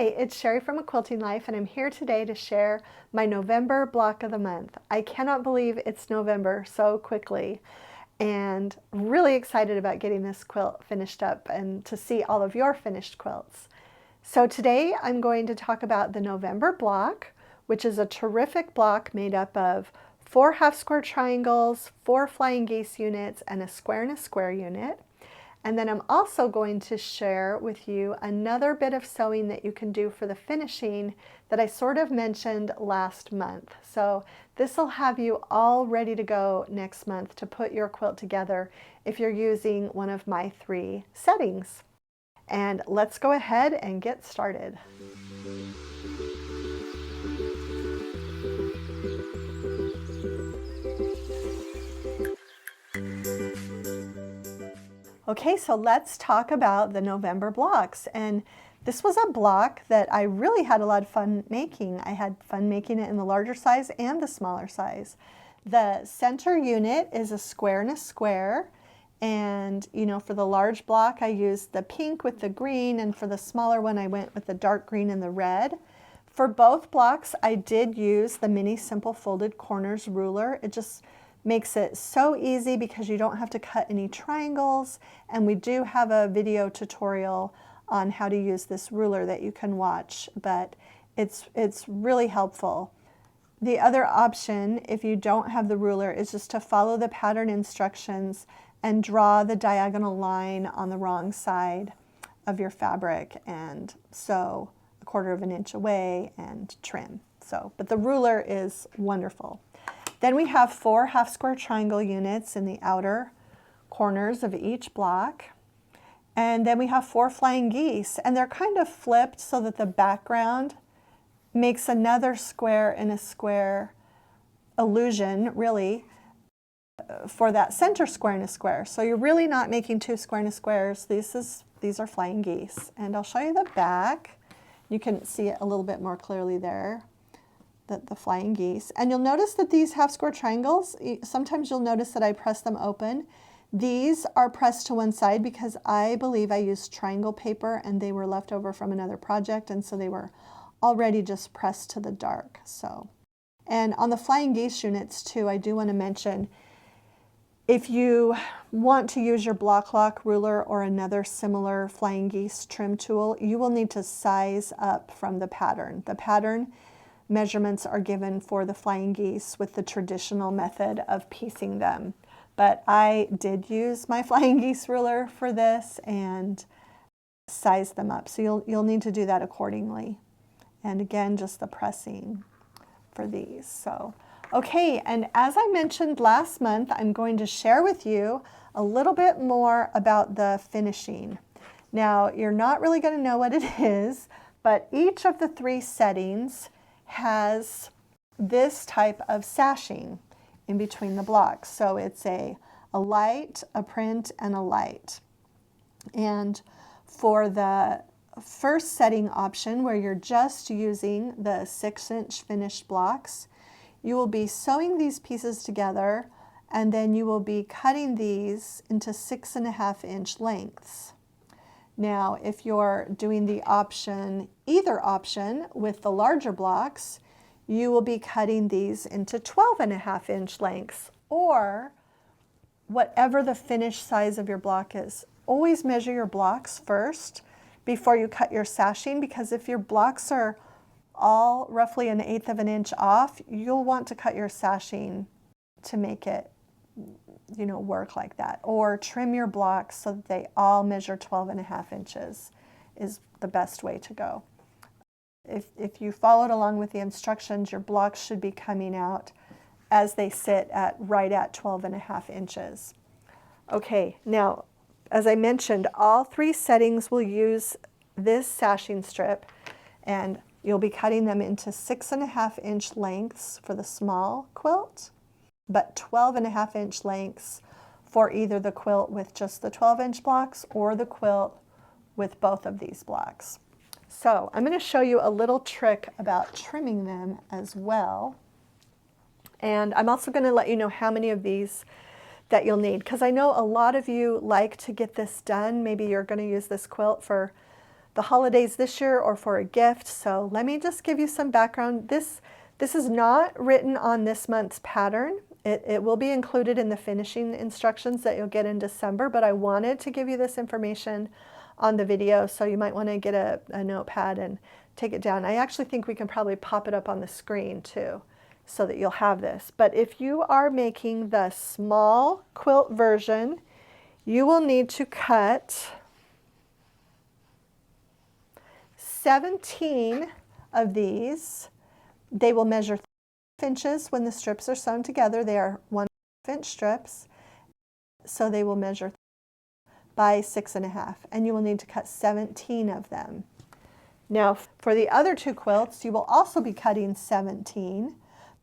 it's Sherri from A Quilting Life, and I'm here today to share my November block of the month. I cannot believe it's November so quickly, and really excited about getting this quilt finished up and to see all of your finished quilts. So today I'm going to talk about the November block, which is a terrific block made up of 4 half square triangles, 4 flying geese units, and a square unit. And then I'm also going to share with you another bit of sewing that you can do for the finishing that I sort of mentioned last month. So this will have you all ready to go next month to put your quilt together if you're using one of my 3 settings. And let's go ahead and get started. Okay, so let's talk about the November blocks. And this was a block that I really had a lot of fun making. I had fun making it in the larger size and the smaller size. The center unit is a square and a square. And, you know, for the large block, I used the pink with the green, and for the smaller one, I went with the dark green and the red. For both blocks, I did use the Mini Simple Folded Corners ruler. It just makes it so easy because you don't have to cut any triangles, and we do have a video tutorial on how to use this ruler that you can watch, but it's really helpful. The other option, if you don't have the ruler, is just to follow the pattern instructions and draw the diagonal line on the wrong side of your fabric and sew 1/4 of an inch away and trim. But the ruler is wonderful. Then we have 4 half square triangle units in the outer corners of each block. And then we have 4 flying geese, and they're kind of flipped so that the background makes another square in a square illusion, really, for that center square in a square. So you're really not making 2 square in a squares. These are flying geese. And I'll show you the back. You can see it a little bit more clearly there. The flying geese. And you'll notice that these half square triangles, sometimes you'll notice that I press them open. These are pressed to one side because I believe I used triangle paper and they were left over from another project, and so they were already just pressed to the dark. And on the flying geese units too, I do want to mention, if you want to use your block lock ruler or another similar flying geese trim tool, you will need to size up from the pattern. The pattern measurements are given for the flying geese with the traditional method of piecing them. But I did use my flying geese ruler for this and size them up. So you'll need to do that accordingly. And again, just the pressing for these. Okay, and as I mentioned last month, I'm going to share with you a little bit more about the finishing. Now, you're not really going to know what it is, but each of the 3 settings has this type of sashing in between the blocks. So it's a light, a print, and a light. And for the first setting option, where you're just using the 6-inch finished blocks, you will be sewing these pieces together, and then you will be cutting these into 6.5-inch lengths. Now, if you're doing the option, either option with the larger blocks, you will be cutting these into 12.5-inch lengths, or whatever the finished size of your block is. Always measure your blocks first before you cut your sashing, because if your blocks are all roughly 1/8 of an inch off, you'll want to cut your sashing to make it, you know, work like that. Or trim your blocks so that they all measure 12.5 inches is the best way to go. If you followed along with the instructions, your blocks should be coming out as they sit at right at 12.5 inches. Okay, now, as I mentioned, all 3 settings will use this sashing strip, and you'll be cutting them into 6.5-inch lengths for the small quilt, but 12.5-inch lengths for either the quilt with just the 12-inch blocks or the quilt with both of these blocks. So I'm going to show you a little trick about trimming them as well. And I'm also going to let you know how many of these that you'll need, because I know a lot of you like to get this done. Maybe you're going to use this quilt for the holidays this year or for a gift. So let me just give you some background. This is not written on this month's pattern. It will be included in the finishing instructions that you'll get in December, but I wanted to give you this information on the video, so you might want to get a notepad and take it down. I actually think we can probably pop it up on the screen too, so that you'll have this. But if you are making the small quilt version, you will need to cut 17 of these. They will measure 3 inches when the strips are sewn together. They are 1.5-inch strips, so they will measure by 6.5, and you will need to cut 17 of them. Now for the other 2 quilts, you will also be cutting 17,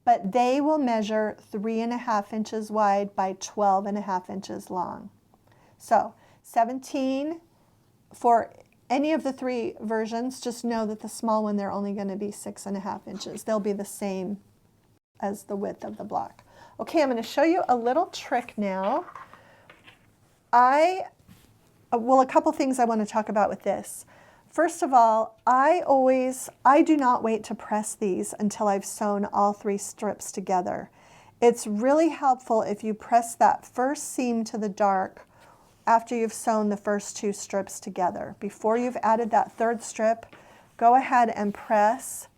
but they will measure 3.5 inches wide by 12.5 inches long. So 17 for any of the 3 versions. Just know that the small one, they're only going to be 6.5 inches. They'll be the same as the width of the block. Okay, I'm going to show you a little trick now. Well, a couple things I want to talk about with this. First of all, I do not wait to press these until I've sewn all 3 strips together. It's really helpful if you press that first seam to the dark after you've sewn the first 2 strips together. Before you've added that 3rd strip, go ahead and press,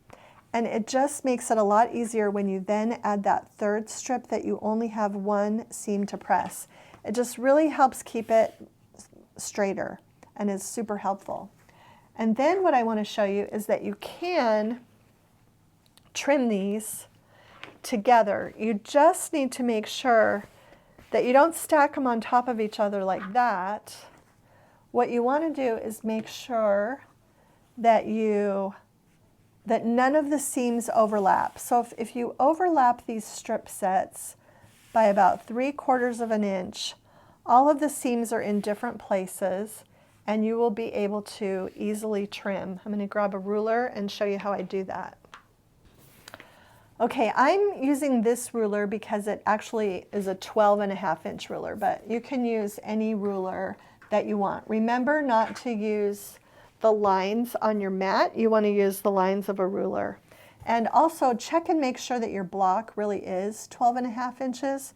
and it just makes it a lot easier when you then add that 3rd strip that you only have 1 seam to press. It just really helps keep it straighter and is super helpful. And then what I want to show you is that you can trim these together. You just need to make sure that you don't stack them on top of each other like that. What you want to do is make sure that none of the seams overlap. So if you overlap these strip sets by about 3/4 of an inch, all of the seams are in different places, and you will be able to easily trim. I'm going to grab a ruler and show you how I do that. Okay, I'm using this ruler because it actually is a 12.5-inch ruler, but you can use any ruler that you want. Remember not to use the lines on your mat. You want to use the lines of a ruler. And also check and make sure that your block really is 12.5 inches.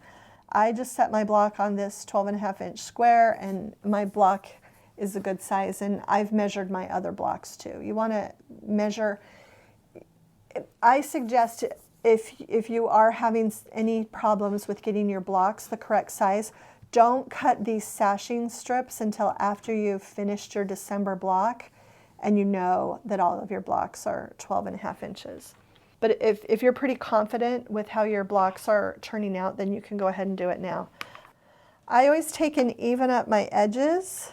I just set my block on this 12.5-inch square, and my block is a good size, and I've measured my other blocks too. You want to measure. I suggest if you are having any problems with getting your blocks the correct size, don't cut these sashing strips until after you've finished your December block and you know that all of your blocks are 12.5 inches. But if you're pretty confident with how your blocks are turning out, then you can go ahead and do it now. I always take and even up my edges.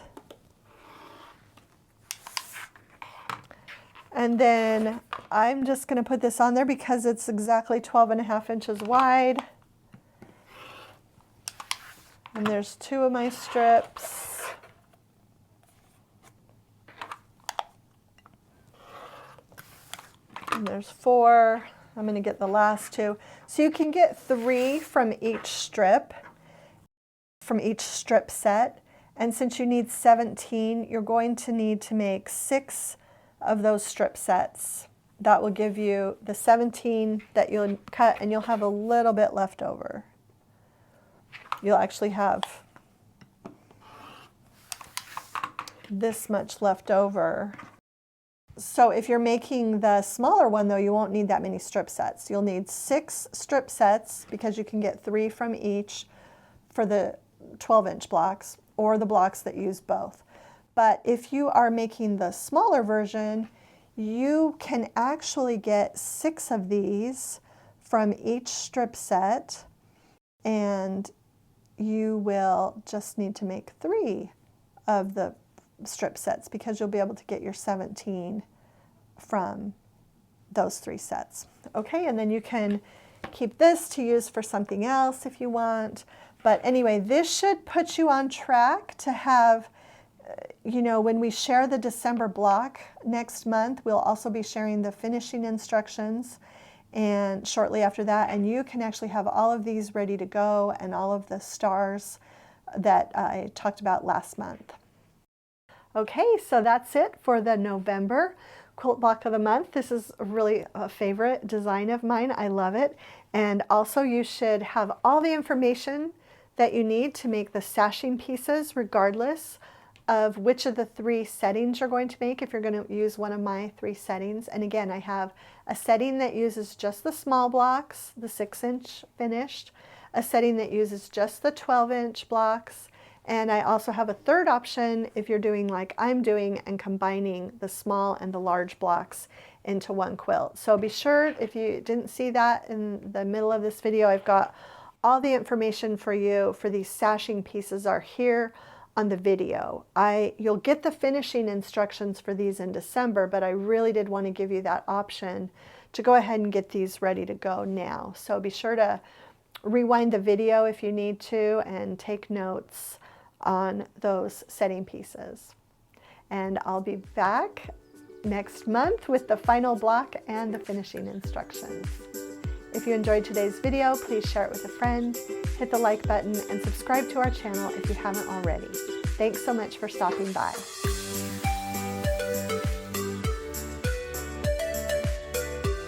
And then I'm just going to put this on there because it's exactly 12.5 inches wide. And there's 2 of my strips. And there's 4. I'm going to get the last 2. So you can get 3 from each strip set. And since you need 17, you're going to need to make 6 of those strip sets. That will give you the 17 that you'll cut, and you'll have a little bit left over. You'll actually have this much left over. So if you're making the smaller one though, you won't need that many strip sets. You'll need 6 strip sets because you can get 3 from each for the 12-inch blocks or the blocks that use both. But if you are making the smaller version, you can actually get 6 of these from each strip set, and you will just need to make 3 of the strip sets because you'll be able to get your 17 from those 3 sets. Okay, and then you can keep this to use for something else if you want. But anyway, this should put you on track to have, you know, when we share the December block next month, we'll also be sharing the finishing instructions and shortly after that, and you can actually have all of these ready to go and all of the stars that I talked about last month. Okay, so that's it for the November quilt block of the month. This is really a favorite design of mine. I love it. And also you should have all the information that you need to make the sashing pieces regardless of which of the 3 settings you're going to make if you're going to use one of my 3 settings. And again, I have a setting that uses just the small blocks, the 6-inch finished, a setting that uses just the 12-inch blocks, and I also have a third option if you're doing like I'm doing and combining the small and the large blocks into one quilt. So be sure, if you didn't see that in the middle of this video, I've got all the information for you for these sashing pieces are here on the video. You'll get the finishing instructions for these in December, but I really did want to give you that option to go ahead and get these ready to go now. So be sure to rewind the video if you need to and take notes on those setting pieces. And I'll be back next month with the final block and the finishing instructions. If you enjoyed today's video, please share it with a friend, hit the like button, and subscribe to our channel if you haven't already. Thanks so much for stopping by.